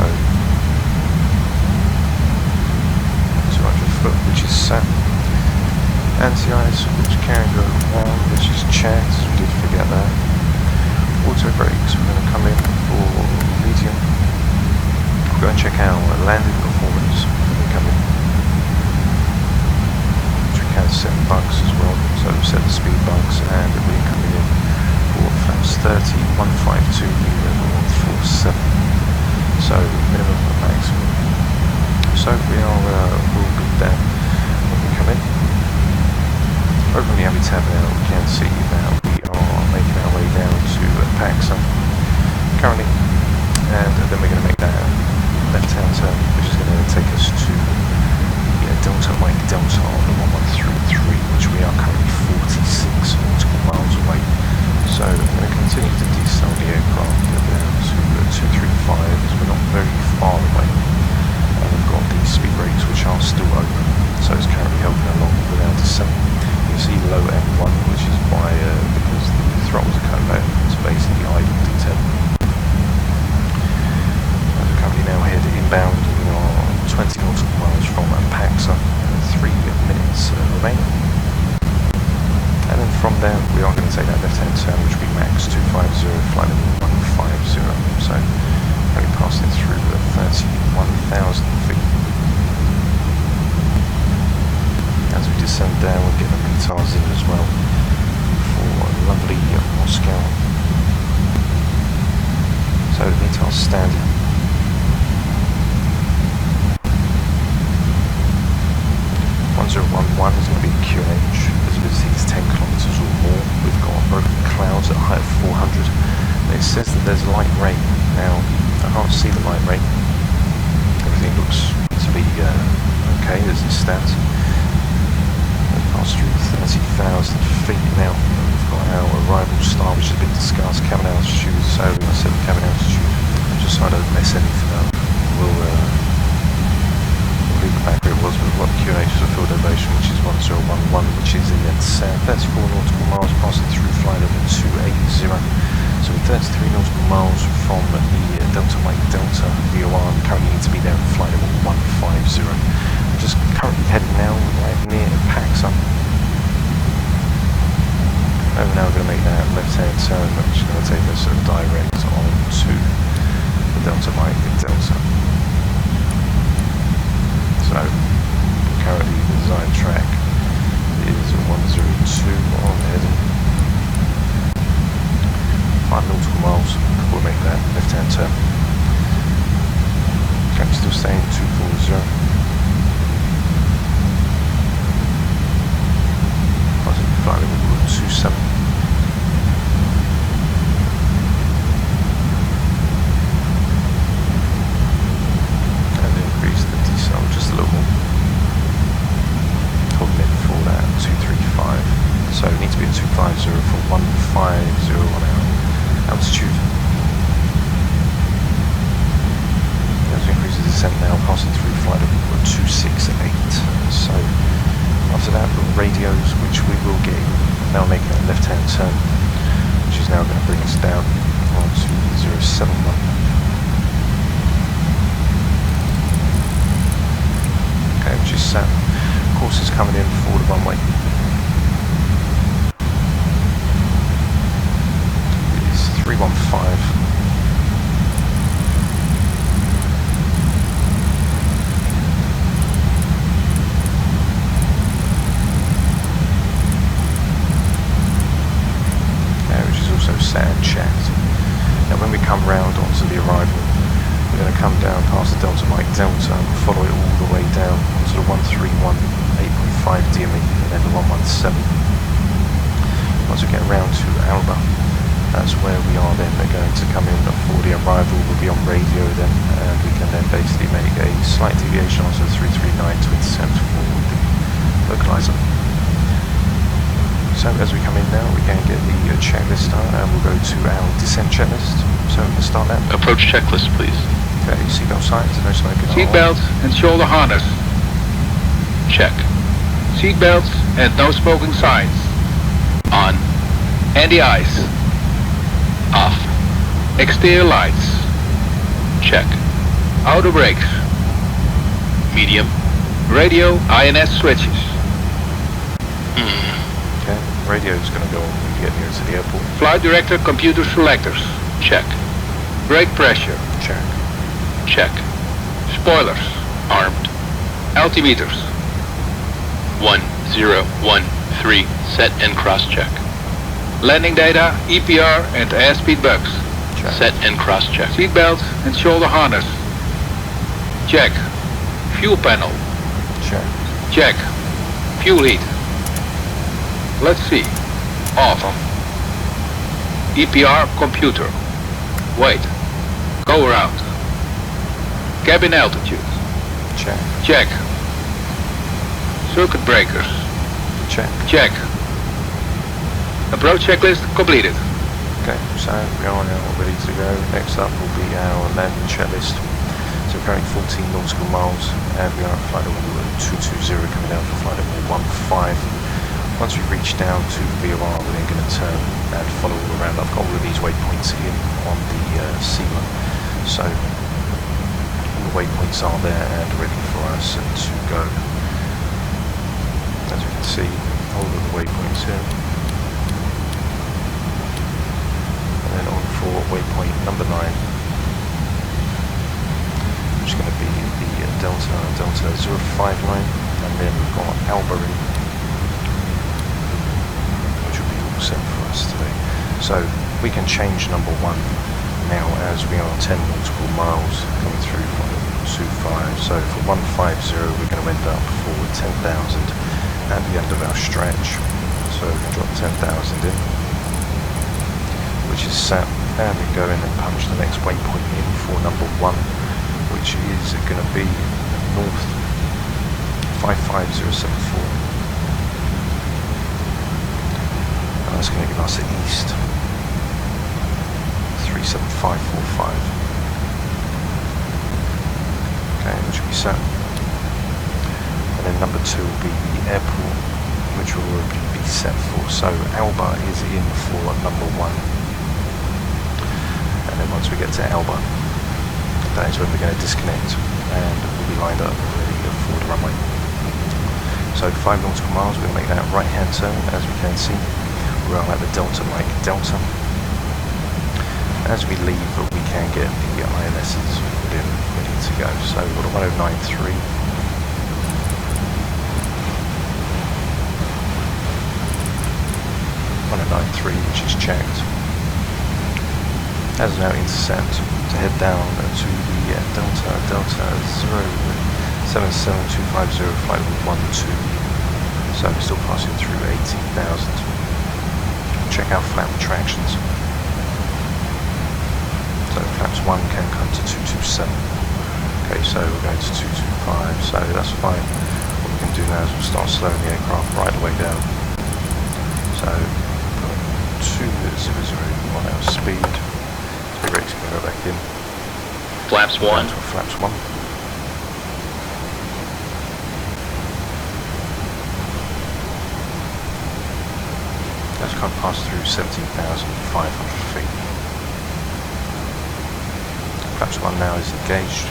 200 foot, which is set. Anti-ice, which can go on, which is checked, we did forget that. Auto brakes, we're going to come in for medium. We're going to check our landing performance when we come in, which we can set bugs as well. So we set the speed bugs, and we're coming in for flaps 30, 152, level 147. So minimum and maximum. So we are all good there when we come in. Over on the Habitat now, we can see that we are making our way down to Paxa currently, and then we're going to make that left-hand turn, which is going to take us to Delta Mike Delta on the 1133, which we are currently 46 nautical miles away. So I'm going to continue to descend the aircraft down to 235 as we're not very far away, and we've got the speed brakes which are still open, so it's currently helping along with our descent. See low M1, which is why because the throttles are cut low, it's basically idle D10. As we're currently now headed inbound, we are 20 nautical miles from Paxa, 3 minutes remaining. And then from there, we are going to take that left-hand turn, which will be max 250, flight level 150. So only passing through 31,000 feet. As we descend down, we'll get the METARs in as well for lovely Moscow. So the METARs standing. Is going to be QNH. Visibility is 10 kilometers or more. We've got broken clouds at a height of 400. And it says that there's light rain. Now, I can't see the light rain. Everything looks to be okay. There's the stats. Pass through 30,000 feet now. We've got our arrival star, which has been discussed. Cabin altitude, so I set the cabin altitude just so I don't mess anything up. We'll leave it back where it was. We've got QNH for field elevation, which is 1011, which is in the south. 34 nautical miles passing through flight over 280. So we're 33 nautical miles from the Delta Mike Delta VOR. Currently need to be there at flight level 150. I'm just currently heading now right near Paxa. And now we're going to make that left-hand turn, which is going to take us direct on to the Delta Mike Delta. So currently the design track is 102 on heading. 5 nautical miles, we'll make that left-hand turn. Okay, still staying 240. Flight level 27. And increase the decel just a little more. Holding it for that 235. So we need to be at 250 for 150 on our altitude. As we increase the descent now, passing through flight level 268. So after that, the radios, which we will get now making a left-hand turn, which is now going to bring us down onto 071. Okay, which is set. Course is coming in for the runway. It is 315. Sand shaft. Now when we come round onto the arrival, we're going to come down past the Delta Mike Delta and follow it all the way down onto the 131 8.5 DME and then the 117. Once we get around to Alba, that's where we are then. They're going to come in for the arrival. We'll be on radio then, and we can then basically make a slight deviation onto the 339 to intercept for the localizer. So as we come in now, we can get the checklist done, and we'll go to our descent checklist. So we can start that. Approach checklist, please. Okay, seatbelt signs, no smoking. Seatbelt and shoulder harness. Check. Seatbelts and no smoking signs. On. Anti-ice. Off. Exterior lights. Check. Outer brakes. Medium. Radio INS switches. Okay, radio is going to go on when we get near to the airport. Flight director computer selectors. Check. Brake pressure. Check. Check. Spoilers. Armed. Altimeters. 1013. Set and cross-check. Landing data, EPR and airspeed bugs. Check. Set and cross-check. Seatbelt and shoulder harness. Check. Fuel panel. Check. Check. Fuel heat. Let's see. Off. EPR computer. Wait. Go around. Cabin altitude. Check. Check. Circuit breakers. Check. Check. Approach checklist completed. Okay, so we are now ready to go. Next up will be our landing checklist. So we're currently 14 nautical miles, and we are at flight level 220 coming down for flight level 15. Once we reach down to VOR, we're then going to turn and follow all around. I've got all of these waypoints in on the SEMA, so all the waypoints are there and ready for us to go. As you can see, all of the waypoints here. And then on for waypoint number 9, which is going to be the Delta 059, and then we've got Alba set for us today. So we can change number 1 now as we are 10 nautical miles coming through from 25. So for 150 we're going to end up for 10,000 at the end of our stretch. So we can drop 10,000 in, which is set, and we go in and punch the next waypoint in for number 1, which is going to be north 55074. That's going to give us an east 37545. Okay, which will be set. And then number 2 will be the airport, which will already be set for. So Alba is in for number 1. And then once we get to Alba, that is when we're going to disconnect and we'll be lined up ready for the runway. So 5 nautical miles, we're going to make that right hand turn. As we can see, we're on at the Delta like Delta. As we leave, we can get the ILSs put in ready to go. So we've got a 1093. 1093, which is checked. As now intercept to head down to the Delta 077250 flight 12. So we're still passing through 18,000. Check our flap retractions. So flaps 1 can come to 227. Okay, so we're going to 225, so that's fine. What we can do now is we'll start slowing the aircraft right the way down. So 200 on our speed. Speed rate's going to go back in. Flaps 1. Flaps 1. Let's kind of pass through 17,500 feet. Flaps 1 now is engaged.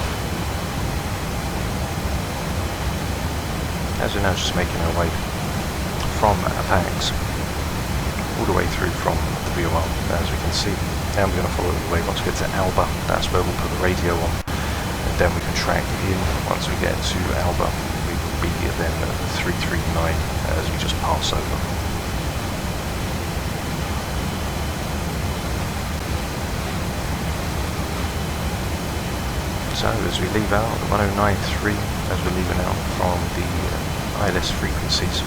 As we're now just making our way from Apex all the way through from the VOR, as we can see. Now we're going to follow the way. Once we get to Alba, that's where we'll put the radio on, and then we can track in. Once we get to Alba, we will be then at the 339 as we just pass over. So as we leave out the 1093, as we're leaving out from the ILS frequencies,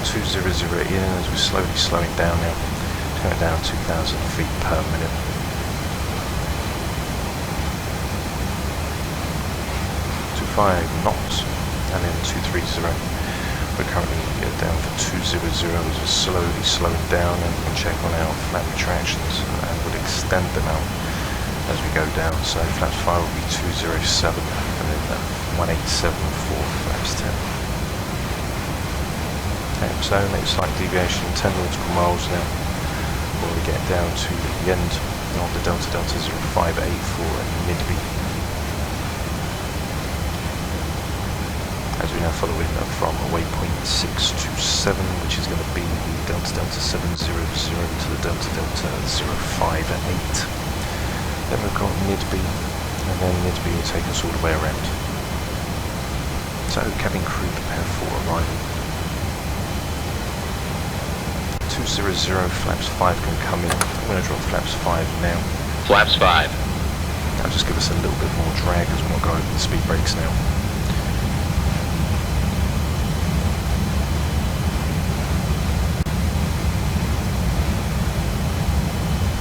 200 in as we're slowing down now. It's going down 2,000 feet per minute. To 5 knots, and then 230. We're currently down for 200 as we're slowing down, and we can check on our flap retractions and we'll extend them out as we go down. So flaps 5 will be 207 and then 187 for flaps 10. Okay, so next slight deviation, 10 nautical miles now before we get down to the end of the Delta 058 for Midby. As we now follow in from waypoint 627, which is going to be the Delta 700 to the Delta 058. Then we've got Midby, and then Midby will take us all the way around. So cabin crew prepare for arrival. 200, flaps 5 can come in. I'm going to drop flaps 5 now. Flaps 5. That'll just give us a little bit more drag as we're not going over the speed brakes now.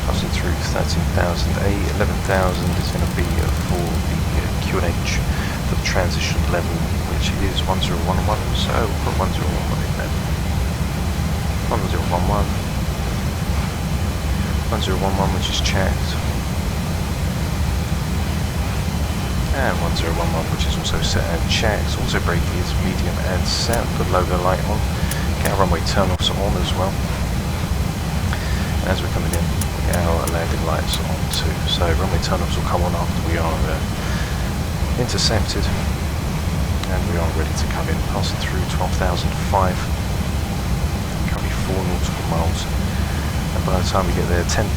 Passing through 13,000, 11,000 is going to be for the QNH for the transition level, which is 1011, so we'll put 1011 in there. 1011, 1011, which is checked, and 1011, which is also set and checked. Also braking is medium and set. Put logo light on. Get our runway turn-offs on as well. And as we're coming in, we get our landing lights on too. So runway turn-offs will come on after we are intercepted, and we are ready to come in. Passing through 12,005. 4 nautical miles, and by the time we get there 10,000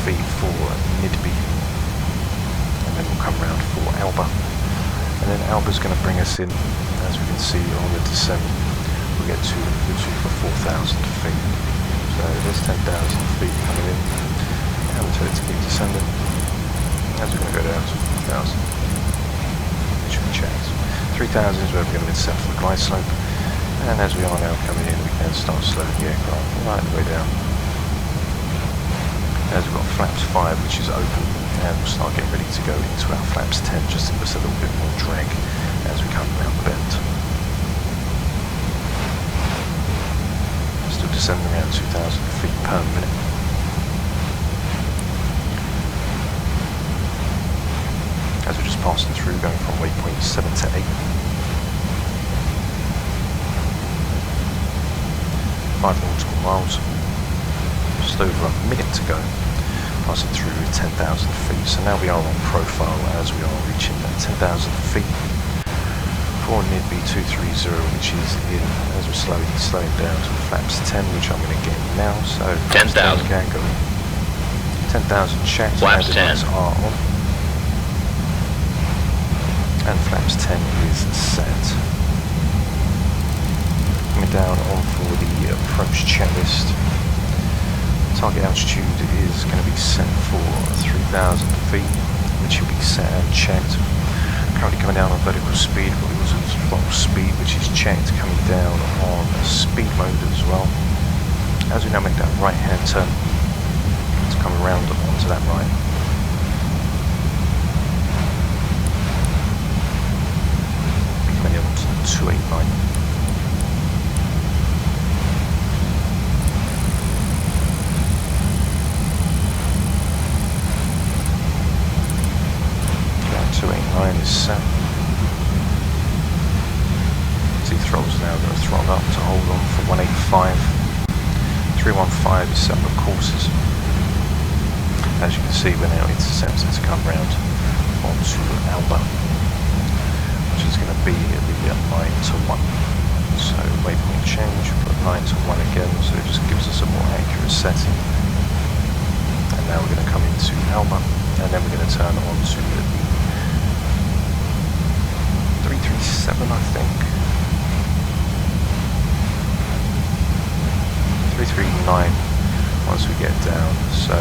feet for Midby, and then we'll come round for Alba, and then Alba's going to bring us in. As we can see on the descent, we'll get to for 4,000 feet, so there's 10,000 feet coming in, and we'll tell it to keep descending as we're going to go down to 4,000, which we checked. 3,000 is where we're going to intercept for the glide slope. And as we are now coming in, we can start slowing the aircraft right the way down. As we've got flaps 5, which is open, and we'll start getting ready to go into our flaps 10, just to give us a little bit more drag as we come around the bend. Still descending around 2,000 feet per minute. As we're just passing through, going from waypoint 7 to 8. 5 nautical miles, just over a minute to go, passing through 10,000 feet. So now we are on profile as we are reaching 10,000 feet for NIB 230, which is in, as we're slowing down to flaps 10, which I'm going to get now. So 10,000 can go. 10,000 checked, flaps 10 are on, and flaps 10 is set. Coming down on for the approach checklist. Target altitude is going to be set for 3,000 feet, which will be set and checked. Currently coming down on vertical speed, but we also have throttle speed, which is checked, coming down on speed mode as well. As we now make that right hand turn, to come around onto that right. Coming in onto the 289. Is set. Heathrow's now going to throttle up to hold on for 185. 315 is separate courses. As you can see, we're now intercepting to come round onto Alba, which is going to be the 9 to 1. So waypoint change, put 9 to 1 again, so it just gives us a more accurate setting. And now we're going to come into Alba, and then we're going to turn on to the 337, I think. 339 once we get down. So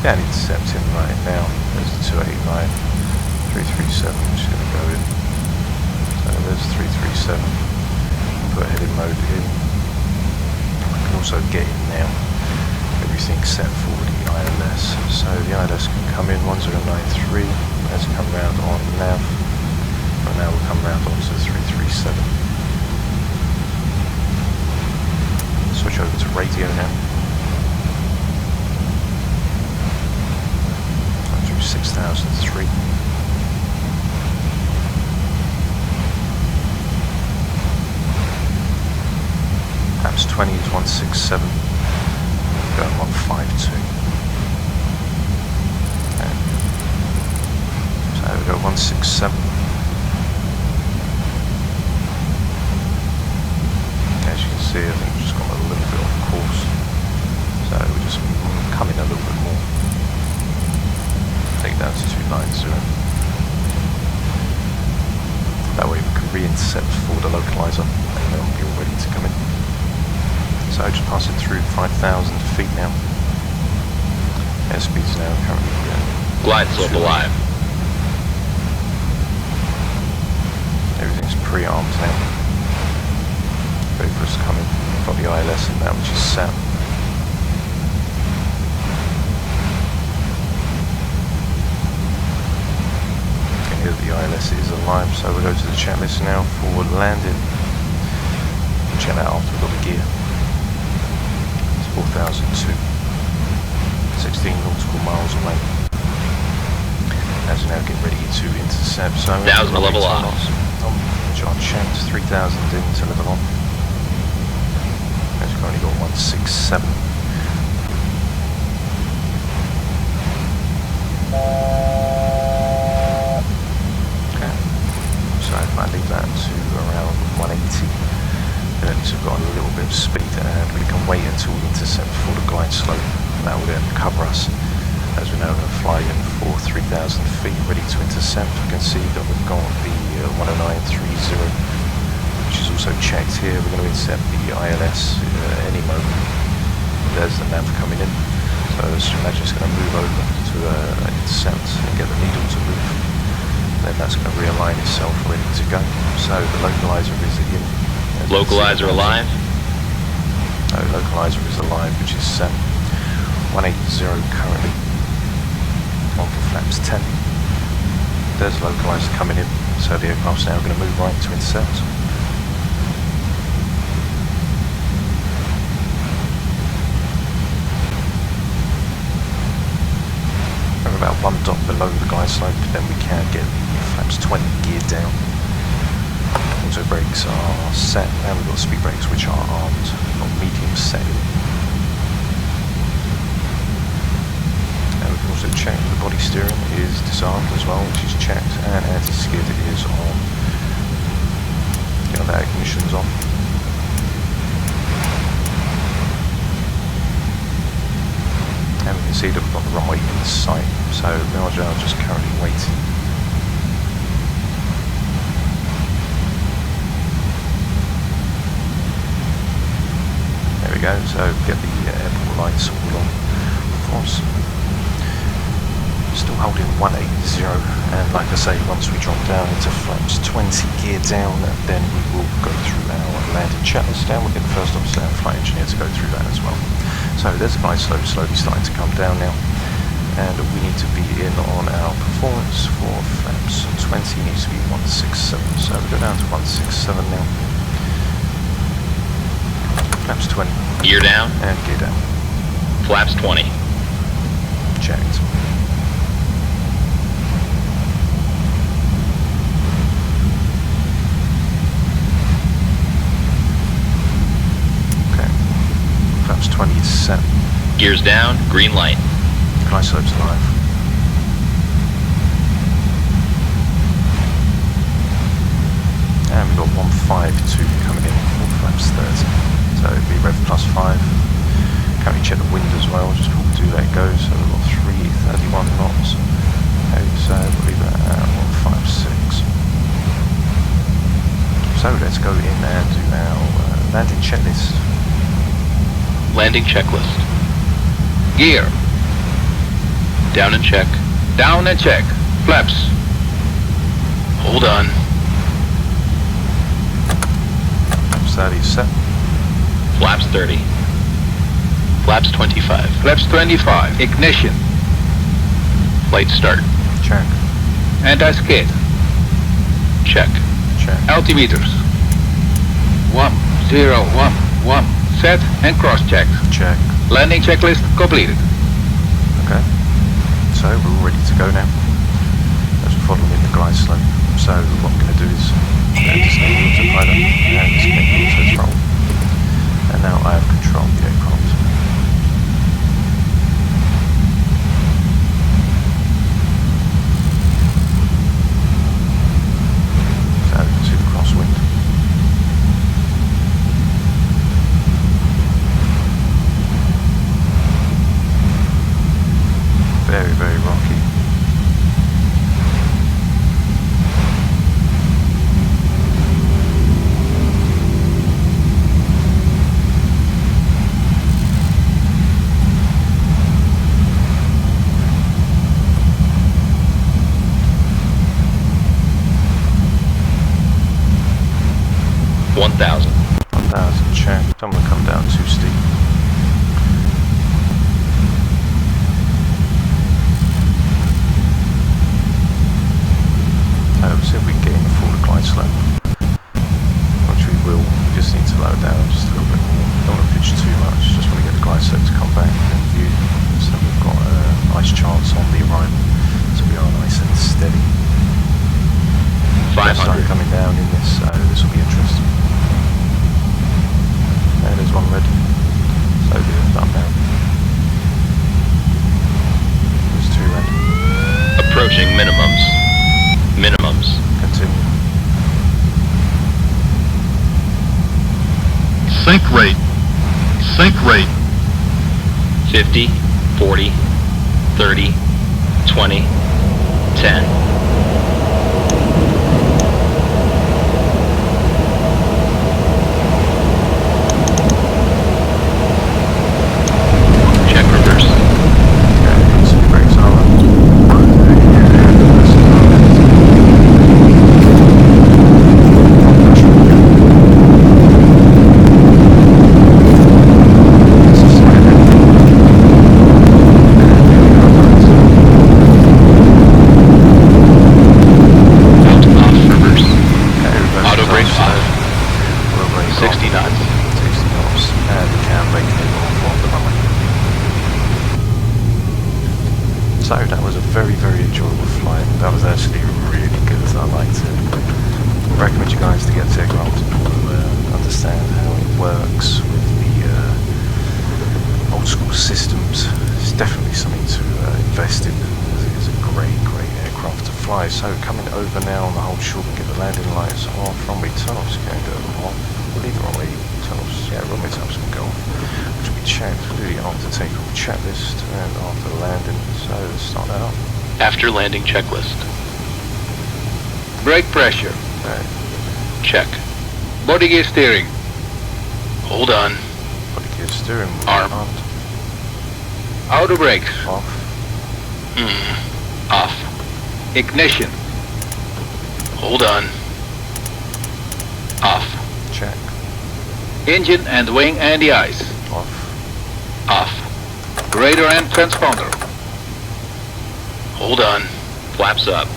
yeah, intercepting right now. There's the 289, 337, which is going to go in. So there's 337. Put heading mode in. I can also get in now. Everything's set for the ILS. So the ILS can come in 1093 as it come round on nav. But now we'll come round onto the 337. Switch over to radio now. Through 6003. Perhaps 20 is 167. Going 152. Okay. So we go 167. See, I think we've just got a little bit off course, so we're just coming a little bit more. Take it down to 290. That way we can re-intercept for the localizer and then we'll be all ready to come in. So just passing through 5,000 feet now. Airspeed's now currently glide slope alive. Everything's pre-armed now. Ready for us to come in. We've got the ILS in now, which is set. You can hear that the ILS is alive, so we'll go to the checklist now for landing. Check that after we've got the gear. It's 4,002. 16 nautical miles away. As we now get ready to intercept. So 1,000 to level off. Which are checked. 3,000 in to level on. We've only got 167. Okay. So if I leave that to around 180, then at least we've got a little bit of speed and we can wait until we intercept before the glide slope. That will then cover us as we're now going to fly in for 3,000 feet ready to intercept. We can see that we've got the 10930. Which is also checked here. We're going to intercept the ILS any moment. There's the nav coming in. So as you imagine, it's going to move over to intercept and get the needle to move. Then that's going to realign itself, ready to go. So the localizer is in. Localizer alive? No, localizer is alive, which is set. 180 currently. On for flaps 10. There's the localizer coming in. So the aircraft's now going to move right to intercept. about 1 dot below the glide slope, then we can get the flaps 20 geared down. Auto brakes are set, and we've got speed brakes which are armed, not medium setting. And we can also check the body steering is disarmed as well, which is checked, and anti-skid is on. Get that ignition's on. And we can see that we've got the runway in sight, so Mirage are just currently waiting. There we go, so get the airport lights all on for us. Still holding 180, and like I say, once we drop down into flaps 20 gear down, then we will go through our landing checklist, and we'll get the first officer and flight engineer to go through that as well. So there's the glide slope slowly starting to come down now, and we need to be in on our performance for flaps 20 needs to be 167, so we go down to 167 now. Flaps 20. Gear down. And gear down. Flaps 20. Checked. Okay. Flaps 20 is set. Gears down. Green light. Glide slope's live. And we've got 152 coming in for flaps 30. So it'd be rev plus 5. Currently check the wind as well, just before we do let go. So we've got 331 knots. Okay, so we'll leave that at 156. So let's go in and do our landing checklist. Landing checklist. Gear. Down and check. Down and check. Flaps. Hold on. Flaps 30 is set. Flaps 30. Flaps 25. Flaps 25. Ignition. Flight start. Check. Anti-skid. Check. Check. Altimeters. 1011. Set and cross-checked. Check. Landing checklist completed. Okay. So we're all ready to go now. As we're following the glide slope. So what I'm going to do is disconnect the autopilot and disconnect the auto throttle. And now I have control of the aircraft. So you can see the crosswind. Very, very rocky. Check. Don't want to come down too steep. We'll see if we can get in the full glide slope. Which we will. We just need to lower down just a little bit more. Don't want to pitch too much. Just want to get the glide slope to come back in view. So we've got a nice chance on the arrival. So we are nice and steady. 500. Coming down in this, so this will be interesting. And there's one red. So do a thumb down. There's 2 red. Approaching minimums. Minimums. Continue. Sync rate. Sync rate. 50, 40, 30, 20, 10. So that was a very, very enjoyable flight. That was actually really good. I liked it. I recommend you guys to get this aircraft to understand how it works with the old school systems. It's definitely something to invest in. It's a great, great aircraft to fly. So coming over now on the whole short, we get the landing lights off, runway turn-offs going to go off. I believe the runway turn-offs, yeah, runway turn-offs can go off. Which will be checked clearly after takeoff checklist and after landing. So let's start that up. After landing checklist. Brake pressure. Okay. Check. Body gear steering. Hold on. Body gear steering. Arm. On, Auto brakes. off. Off. Ignition. Hold on. Off. Check. Engine and wing anti-ice. Off. Off. Radar and transponder. Hold on. Flaps up.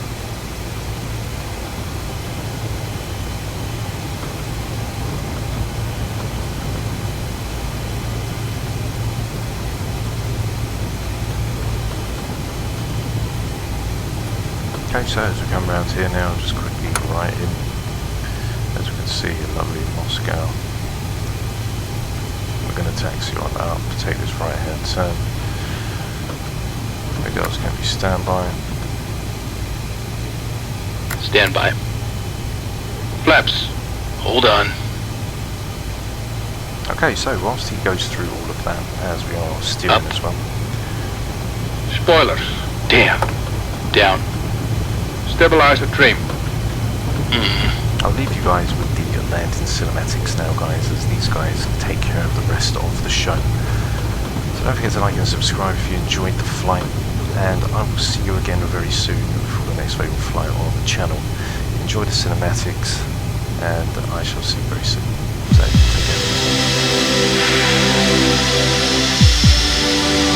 Okay, so as we come around here now, just quickly right in, as we can see, lovely Moscow. We're going to taxi on up, take this right hand turn. The girls can be standby. Standby. Flaps. Hold on. Okay, so whilst he goes through all of that, as we are steering Up. as well. Spoilers. Damn. Down. Stabilizer trim. I'll leave you guys with the landing cinematics now, guys, as these guys take care of the rest of the show. So don't forget to like and subscribe if you enjoyed the flight, and I will see you again very soon for the next favorite flight on the channel. Enjoy the cinematics, and I shall see you very soon. So, take care.